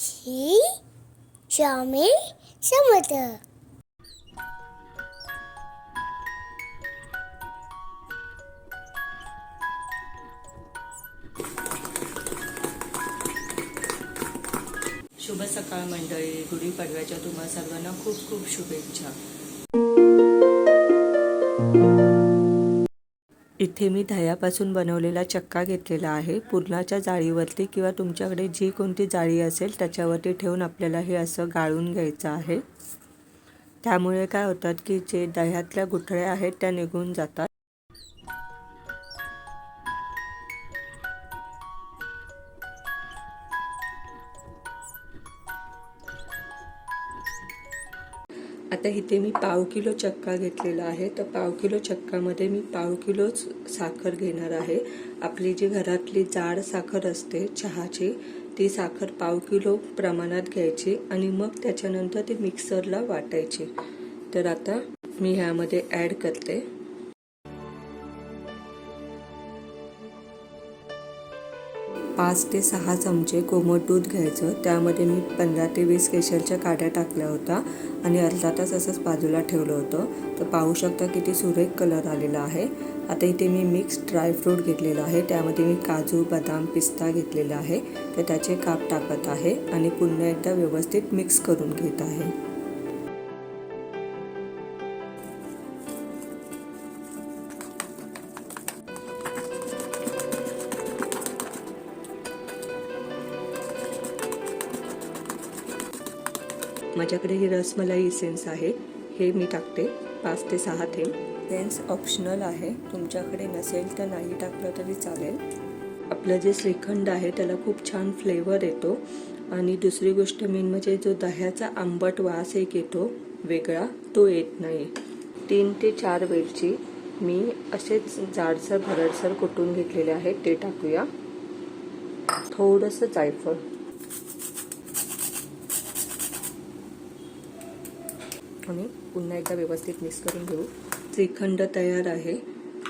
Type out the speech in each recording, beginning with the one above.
श्री स्वामी समर्थ. शुभ सकाळ मंडळी. गुढीपाडव्याच्या तुम्हा सर्वांना खूप खूप शुभेच्छा. इथे मी दह्यापासून बनवलेला चक्का घेतलेला आहे. पुरणाच्या जाळीवरती किंवा तुमच्याकडे जी कोणती जाळी असेल त्याच्यावरती ठेवून आपल्याला हे असं गाळून घ्यायचं आहे. त्यामुळे काय होतात की जे दह्यातल्या गुठळ्या आहेत त्या निघून जातात. आता इथे मी पाव किलो चक्का घेतलेला आहे. तर पाव किलो चक्कामध्ये मी पाव किलोच साखर घेणार आहे. आपली जी घरातली जाड साखर असते चहाची, ती साखर पाव किलो प्रमाणात घ्यायची आणि मग त्याच्यानंतर ती मिक्सरला वाटायची. तर आता मी ह्यामध्ये ॲड करते 5 ते 6 चमचे कोमट दूध घ्यायचं. त्यामध्ये मी 15 ते 20 केशरच्या काड्या टाकल्या होत्या आणि अर्धा तास असंच बाजूला ठेवलं होतं. तर पाहू शकता किती सुरेख कलर आलेला आहे. आता इथे मी मिक्स ड्रायफ्रूट घेतलेला आहे. त्यामध्ये मी काजू, बदाम, पिस्ता घेतलेला आहे. तर त्याचे काप टाकत आहे आणि पुन्हा एकदा व्यवस्थित मिक्स करून घेत आहे. माझ्याकडे हे रसमलाई इसेन्स आहे, हे मी टाकते 5 ते 6 थेंब. इसेन्स ऑप्शनल आहे, तुमच्याकडे नसेल तर नाही टाकलं तरी चालेल. आपलं जे श्रीखंड आहे त्याला खूप छान फ्लेवर येतो. आणि दुसरी गोष्ट मेन म्हणजे जो दह्याचा आंबट वास एक येतो वेगळा, तो येत नाही. 3 ते 4 वेलची मी असेच जाडसर भरडसर कुटून घेतलेले आहेत, ते टाकूया. थोडंसं जायफळ आणि पुन्हा एकदा व्यवस्थित मिक्स करून घेऊ. श्रीखंड तयार आहे.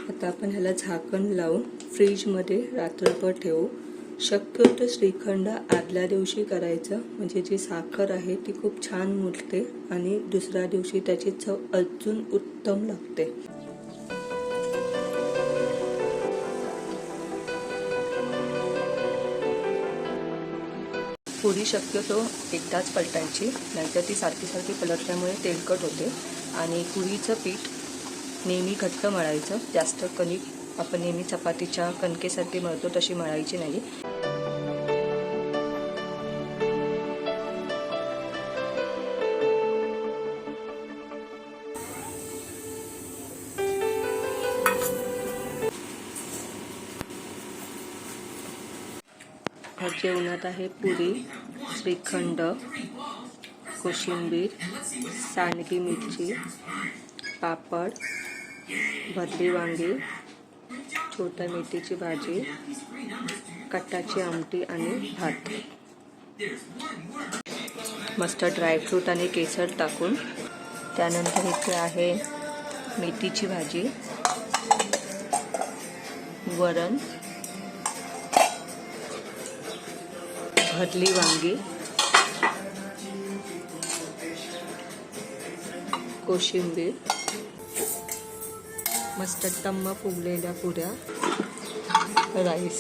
आता आपण ह्याला झाकण लावून फ्रीजमध्ये रात्रभर ठेवू. शक्यतो श्रीखंड आदल्या दिवशी करायचं, म्हणजे जी साखर आहे ती खूप छान मुरते आणि दुसऱ्या दिवशी त्याची चव अजून उत्तम लागते. पुरी शक्यतो एकदाच पलटायची, नाहीतर ती सारखी सारखी पलटल्यामुळे तेलकट होते. आणि पुरीचं पीठ नेहमी घट्ट मळायचं. जास्त कणिक आपण नेहमी चपातीच्या कणकेसारखी मळतो तशी मळायची नाही. जेवणात आहे पुरी, श्रीखंड, कोशिंबीर, सांडगी मिरची, पापड, भरली वांगी, छोट्या मेथीची भाजी, कटाची आमटी आणि भात. मस्त ड्रायफ्रूट आणि केसर टाकून. त्यानंतर इथे आहे मेथीची भाजी, वरण, भरली वांगी, कोशिंबीर, मस्त टम्म फुगलेल्या पुऱ्या, राईस.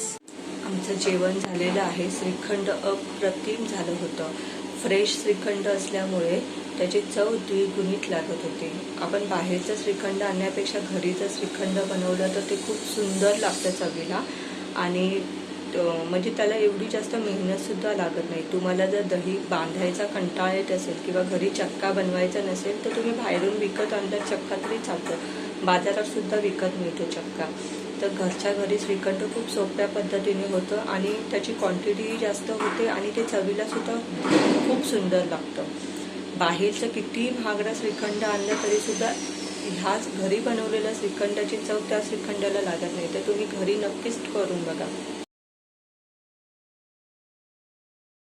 आमचं जेवण झालेलं आहे. श्रीखंड अप्रतिम झालं होतं. फ्रेश श्रीखंड असल्यामुळे त्याची चव द्विगुणित लागत होती. आपण बाहेरचं श्रीखंड आणण्यापेक्षा घरी जर श्रीखंड बनवलं तर ते खूप सुंदर लागतं चवीला. आणि म्हणजे त्याला एवढी जास्त मेहनतसुद्धा लागत नाही. तुम्हाला जर दही बांधायचा कंटाळा येत असेल किंवा घरी चक्का बनवायचा नसेल तर तुम्ही बाहेरून विकत आणला चक्का तरी चालतं. बाजारात सुद्धा विकत मिळतो चक्का. तर घरच्या घरी श्रीखंड खूप सोप्या पद्धतीने होतं आणि त्याची क्वांटिटीही जास्त होते आणि ते चवीलासुद्धा खूप सुंदर लागतं. बाहेरचं किती महागडा श्रीखंड आणलं तरीसुद्धा ह्याच घरी बनवलेल्या श्रीखंडाची चव त्या श्रीखंडाला लागत नाही. तर तुम्ही घरी नक्कीच करून बघा.